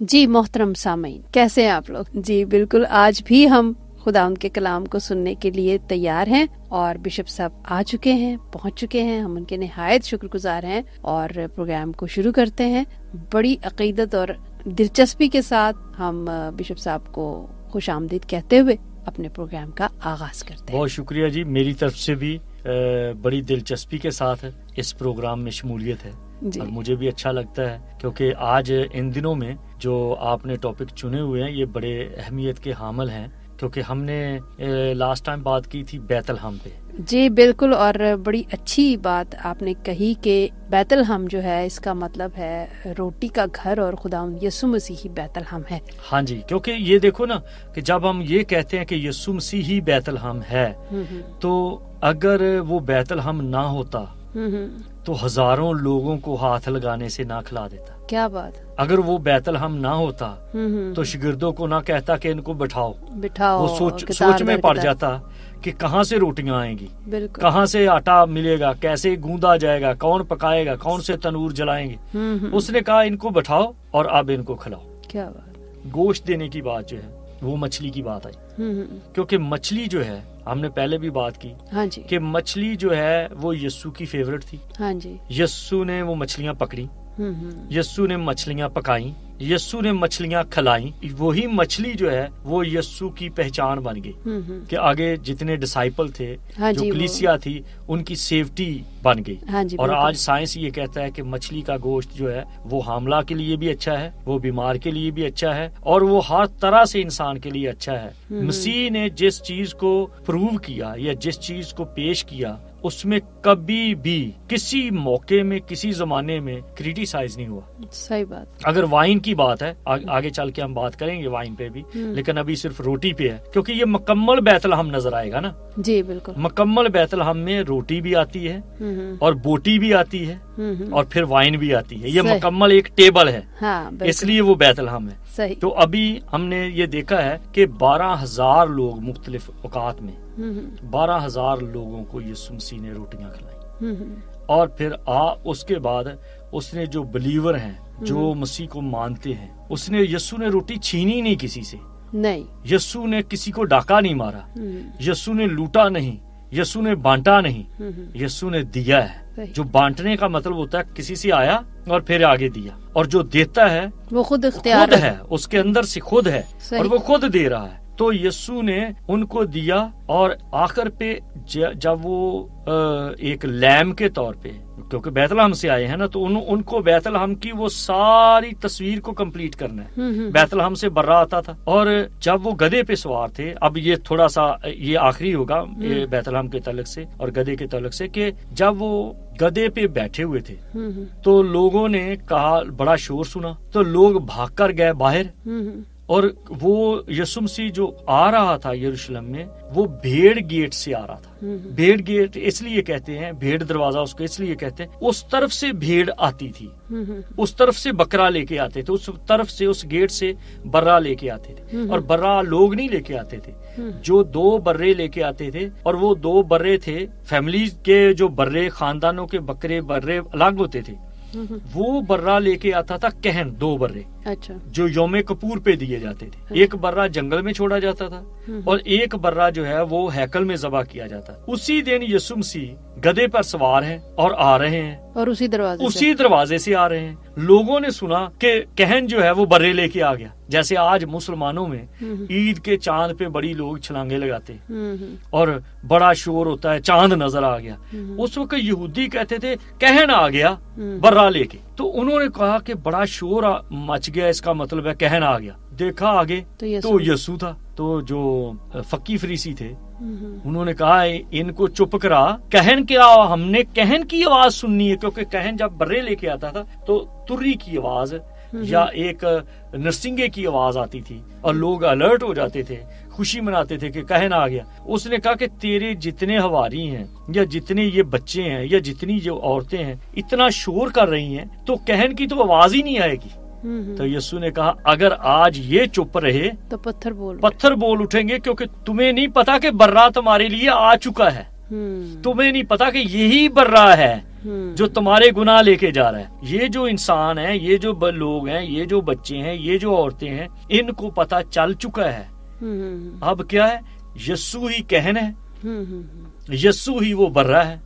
جی محترم سامعین، کیسے ہیں آپ لوگ؟ جی بالکل، آج بھی ہم خدا ان کے کلام کو سننے کے لیے تیار ہیں اور بشپ صاحب آ چکے ہیں، پہنچ چکے ہیں۔ ہم ان کے نہایت شکر گزار ہیں اور پروگرام کو شروع کرتے ہیں۔ بڑی عقیدت اور دلچسپی کے ساتھ ہم بشپ صاحب کو خوش آمدید کہتے ہوئے اپنے پروگرام کا آغاز کرتے ہیں۔ بہت شکریہ جی، میری طرف سے بھی بڑی دلچسپی کے ساتھ اس پروگرام میں شمولیت ہے جی۔ اور مجھے بھی اچھا لگتا ہے کیونکہ آج ان دنوں میں جو آپ نے ٹاپک چنے ہوئے ہیں یہ بڑے اہمیت کے حامل ہیں، کیونکہ ہم نے لاسٹ ٹائم بات کی تھی بیت الحم پہ۔ جی بالکل، اور بڑی اچھی بات آپ نے کہی کہ بیت الحم جو ہے اس کا مطلب ہے روٹی کا گھر، اور خداوند یسوع مسیح ہی بیت الحم ہے۔ ہاں جی، کیونکہ یہ دیکھو نا کہ جب ہم یہ کہتے ہیں کہ یسوع مسیح ہی بیت الحم ہے، تو اگر وہ بیت الحم نہ ہوتا تو ہزاروں لوگوں کو ہاتھ لگانے سے نہ کھلا دیتا۔ کیا بات! اگر وہ بیت الحم نہ ہوتا تو شاگردوں کو نہ کہتا کہ ان کو بٹھاؤ، وہ سوچ میں پڑ جاتا کہ کہاں سے روٹیاں آئیں گی، کہاں سے آٹا ملے گا، کیسے گوندا جائے گا، کون پکائے گا، کون سے تنور جلائیں گے۔ اس نے کہا ان کو بٹھاؤ اور اب ان کو کھلاؤ۔ کیا بات! گوشت دینے کی بات جو ہے وہ مچھلی کی بات آئی، کیونکہ مچھلی جو ہے ہم نے پہلے بھی بات کی کہ مچھلی جو ہے وہ یسوع کی فیورٹ تھی۔ یسوع نے وہ مچھلیاں پکڑی، یسوع نے مچھلیاں پکائیں، یسوع نے مچھلیاں کھلائیں۔ وہی مچھلی جو ہے وہ یسوع کی پہچان بن گئی کہ آگے جتنے ڈسائپل تھے، جو کلیسیا تھی، ان کی سیفٹی بن گئی۔ اور آج سائنس یہ کہتا ہے کہ مچھلی کا گوشت جو ہے وہ حاملہ کے لیے بھی اچھا ہے، وہ بیمار کے لیے بھی اچھا ہے، اور وہ ہر طرح سے انسان کے لیے اچھا ہے۔ مسیح نے جس چیز کو پروو کیا یا جس چیز کو پیش کیا، اس میں کبھی بھی کسی موقع میں کسی زمانے میں کریٹیسائز نہیں ہوا۔ صحیح بات۔ اگر وائن کی بات ہے، آگے چل کے ہم بات کریں گے وائن پہ بھی، لیکن ابھی صرف روٹی پہ ہے، کیونکہ یہ مکمل بیت الحم نظر آئے گا نا۔ جی بالکل، مکمل بیت الحم میں روٹی بھی آتی ہے اور بوٹی بھی آتی ہے اور پھر وائن بھی آتی ہے۔ یہ مکمل ایک ٹیبل ہے، اس لیے وہ بیت الحم ہے۔ تو ابھی ہم نے یہ دیکھا ہے کہ 12,000 لوگ مختلف اوقات میں 12,000 لوگوں کو یسوع مسیح نے روٹیاں کھلائیں، اور پھر اس کے بعد اس نے جو بلیور ہیں، جو مسیح کو مانتے ہیں، اس نے یسوع نے روٹی چھینی نہیں کسی سے، نہیں، یسوع نے کسی کو ڈاکہ نہیں مارا، یسوع نے لوٹا نہیں، یسوع نے بانٹا نہیں، یسوع نے دیا ہے۔ جو بانٹنے کا مطلب ہوتا ہے کسی سے آیا اور پھر آگے دیا، اور جو دیتا ہے وہ خود اختیار ہے، اس کے اندر سے خود ہے اور وہ خود دے رہا ہے۔ تو یسوع نے ان کو دیا، اور آخر پہ جب وہ ایک لیم کے طور پہ، کیونکہ بیت الحم سے آئے ہیں نا، تو ان کو بیت الحم کی وہ ساری تصویر کو کمپلیٹ کرنا ہے۔ بیت الحم سے برا آتا تھا، اور جب وہ گدھے پہ سوار تھے، اب یہ تھوڑا سا یہ آخری ہوگا بیت الحم کے تعلق سے اور گدھے کے تعلق سے، کہ جب وہ گدھے پہ بیٹھے ہوئے تھے تو لوگوں نے کہا، بڑا شور سنا، تو لوگ بھاگ کر گئے باہر، اور وہ یسوع مسیح جو آ رہا تھا یروشلم میں، وہ بھیڑ گیٹ سے آ رہا تھا۔ بھیڑ گیٹ اس لیے کہتے ہیں، بھیڑ دروازہ اس کو اس لیے کہتے ہیں، اس طرف سے بھیڑ آتی تھی، اس طرف سے بکرا لے کے آتے تھے، اس طرف سے اس گیٹ سے برا لے کے آتے تھے، اور برا لوگ نہیں لے کے آتے تھے، جو 2 برے لے کے آتے تھے، اور وہ 2 برے تھے فیملیز کے، جو برے خاندانوں کے بکرے برے الگ ہوتے تھے، وہ برا لے کے آتا تھا کہن، 2 برے جو یوم کپور پہ دیے جاتے تھے۔ ایک برا جنگل میں چھوڑا جاتا تھا اور ایک برا جو ہے وہ ہیکل میں ذبح کیا جاتا۔ اسی دن یسوع مسیح گدھے پر سوار ہیں اور آ رہے ہیں، اور اسی دروازے سے آ رہے ہیں۔ لوگوں نے سنا کہ کہن جو ہے وہ برے لے کے آ گیا، جیسے آج مسلمانوں میں عید کے چاند پہ بڑی لوگ چھلانگے لگاتے اور بڑا شور ہوتا ہے، چاند نظر آ گیا۔ اس وقت یہودی کہتے تھے کہن آ گیا برا لے کے، تو انہوں نے کہا کہ بڑا شور مچ گیا، اس کا مطلب ہے کہن آ گیا۔ دیکھا آگے تو یسوع تھا، تو جو فقی فریسی تھے انہوں نے کہا ان کو چپ کرا، کہن کیا، ہم نے کہن کی آواز سننی ہے، کیونکہ کہن جب برے لے کے آتا تھا تو تری کی آواز یا ایک نرسنگے کی آواز آتی تھی، اور لوگ الرٹ ہو جاتے تھے، خوشی مناتے تھے کہ کہن آ گیا۔ اس نے کہا کہ تیرے جتنے ہواری ہیں یا جتنے یہ بچے ہیں یا جتنی جو عورتیں ہیں اتنا شور کر رہی ہیں، تو کہن کی تو آواز ہی نہیں آئے گی۔ تو یسوع نے کہا اگر آج یہ چپ رہے تو پتھر بول اٹھیں گے، کیونکہ تمہیں نہیں پتا کہ برا تمہارے لیے آ چکا ہے۔ تمہیں نہیں پتا کہ یہی برا ہے جو تمہارے گناہ لے کے جا رہا ہے. یہ جو انسان ہے، یہ جو لوگ ہیں، یہ جو بچے ہیں، یہ جو عورتیں ہیں، ان کو پتا چل چکا ہے. اب کیا ہے؟ یسوع ہی کہن ہے، یسوع ہی وہ برا ہے،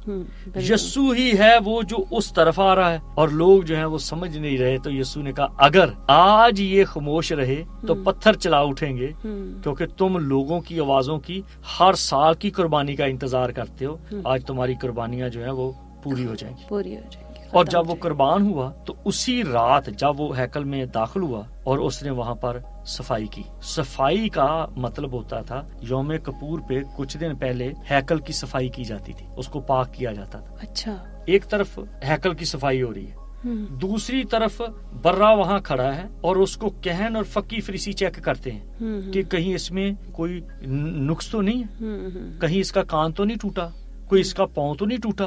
یسوع ہی ہے وہ جو اس طرف آ رہا ہے. اور لوگ جو ہیں وہ سمجھ نہیں رہے. تو یسوع نے کہا اگر آج یہ خاموش رہے تو پتھر چلا اٹھیں گے، کیونکہ تم لوگوں کی آوازوں کی ہر سال کی قربانی کا انتظار کرتے ہو. آج تمہاری قربانیاں جو ہیں وہ پوری ہو جائیں گی. اور جب وہ قربان ہوا تو اسی رات جب وہ ہیکل میں داخل ہوا اور اس نے وہاں پر صفائی کی. صفائی کا مطلب ہوتا تھا یوم کپور پہ کچھ دن پہلے ہیکل کی صفائی کی جاتی تھی، اس کو پاک کیا جاتا تھا. اچھا، ایک طرف ہیکل کی صفائی ہو رہی ہے، دوسری طرف برا وہاں کھڑا ہے اور اس کو کہن اور فقی فریسی چیک کرتے ہیں کہ کہیں اس میں کوئی نقص تو نہیں ہے، کہیں اس کا کان تو نہیں ٹوٹا، کوئی اس کا پاؤں تو نہیں ٹوٹا،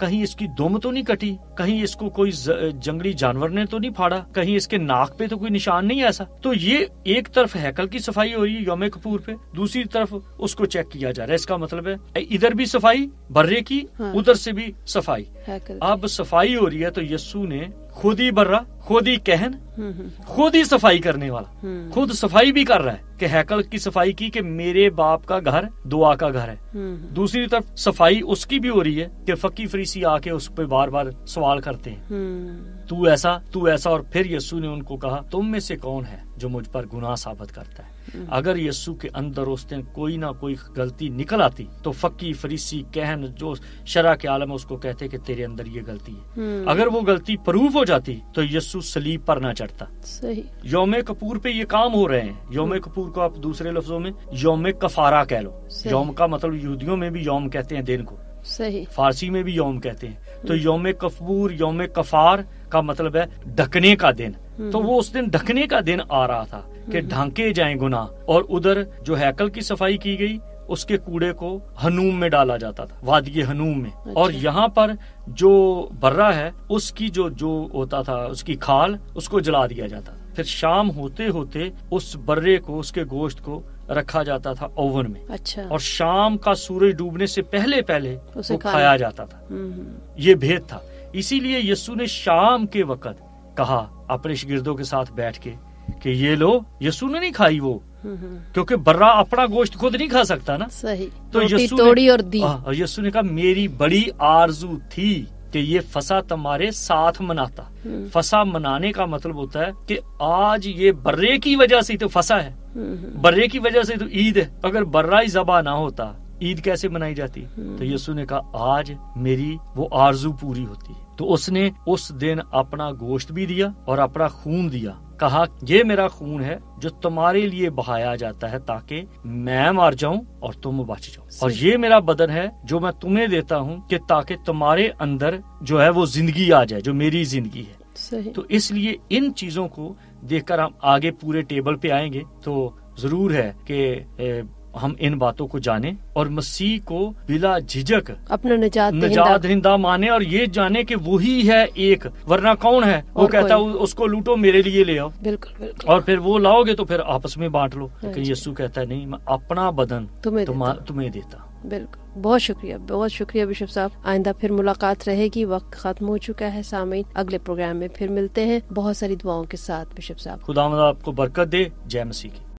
کہیں اس کی دم تو نہیں کٹی، کہیں اس کو کوئی جنگلی جانور نے تو نہیں پھاڑا، کہیں اس کے ناک پہ تو کوئی نشان نہیں ایسا. تو یہ ایک طرف ہیکل کی صفائی ہو رہی ہے یوم کپور پہ، دوسری طرف اس کو چیک کیا جا رہا ہے. اس کا مطلب ہے ادھر بھی صفائی برے کی، ادھر سے بھی صفائی. اب صفائی ہو رہی ہے تو یسوع نے خود ہی برا، خود ہی کہن، خود ہی صفائی کرنے والا، خود صفائی بھی کر رہا ہے کہ ہیکل کی صفائی کی کہ میرے باپ کا گھر دعا کا گھر ہے. دوسری طرف صفائی اس کی بھی ہو رہی ہے کہ فقی فریسی آ کے اس پہ بار بار سوال کرتے ہیں تو ایسا تو ایسا. اور پھر یسوع نے ان کو کہا تم میں سے کون ہے جو مجھ پر گناہ ثابت کرتا ہے. اگر یسوع کے اندر اس دن کوئی نہ کوئی غلطی نکل آتی تو فقی فریسی کہن جو شرع کے عالم اس کو کہتے کہ تیرے اندر یہ غلطی ہے. اگر وہ غلطی پروف ہو جاتی تو یسوع صلیب پر نہ چڑھتا. صحیح. یوم کپور پہ یہ کام ہو رہے ہیں. یوم کپور کو آپ دوسرے لفظوں میں یوم کفارہ کہہ لو. یوم کا مطلب یہودیوں میں بھی یوم کہتے ہیں دن کو، صحیح، فارسی میں بھی یوم کہتے ہیں. تو یوم کفور، یوم کفار کا مطلب ہے ڈھکنے کا دن. تو وہ اس دن ڈھکنے کا دن آ رہا تھا کہ ڈھانکے جائیں گناہ. اور ادھر جو ہیکل کی صفائی کی گئی اس کے کوڑے کو ہنوم میں ڈالا جاتا تھا، وادی ہنوم میں. اور یہاں پر جو برا ہے اس کی جو ہوتا تھا اس کی کھال اس کو جلا دیا جاتا. پھر شام ہوتے ہوتے اس برے کو، اس کے گوشت کو رکھا جاتا تھا اوون میں. اچھا. اور شام کا سورج ڈوبنے سے پہلے وہ کھایا جاتا تھا. یہ بھید تھا. اسی لیے یسوع نے شام کے وقت کہا اپنے شاگردوں کے ساتھ بیٹھ کے کہ یہ لو. یسوع نے نہیں کھائی وہ، کیونکہ برا اپنا گوشت خود نہیں کھا سکتا نا. صحیح. تو یسوع نے کہا میری بڑی آرزو تھی کہ یہ فسح تمہارے ساتھ مناتا. فسح منانے کا مطلب ہوتا ہے کہ آج یہ برے کی وجہ سے تو فسح ہے، برے کی وجہ سے تو عید ہے. اگر برا ہی ذبح نہ ہوتا عید کیسے منائی جاتی؟ تو یسوع نے کہا آج میری وہ آرزو پوری ہوتی ہے. تو اس نے اس دن اپنا گوشت بھی دیا اور اپنا خون دیا. کہا یہ میرا خون ہے جو تمہارے لیے بہایا جاتا ہے تاکہ میں مر جاؤں اور تم بچ جاؤ. اور یہ میرا بدن ہے جو میں تمہیں دیتا ہوں کہ تاکہ تمہارے اندر جو ہے وہ زندگی آ جائے جو میری زندگی ہے. صحیح. تو اس لیے ان چیزوں کو دیکھ کر ہم آگے پورے ٹیبل پہ آئیں گے تو ضرور ہے کہ ہم ان باتوں کو جانیں اور مسیح کو بلا جھجک اپنا نجات دہندہ مانے اور یہ جانے کہ وہی ہے ایک، ورنہ کون ہے وہ کہتا اس کو لوٹو میرے لیے لے آؤ. بالکل. اور پھر وہ لاؤ گے تو پھر آپس میں بانٹ لو. لیکن یسوع کہتا ہے نہیں، میں اپنا بدن تمہیں دیتا. بالکل. بہت شکریہ بشپ صاحب. آئندہ پھر ملاقات رہے گی. وقت ختم ہو چکا ہے. سامعین اگلے پروگرام میں پھر ملتے ہیں بہت ساری دعاؤں کے ساتھ. بشپ صاحب خدا آپ کو برکت دے. جے مسیح کی.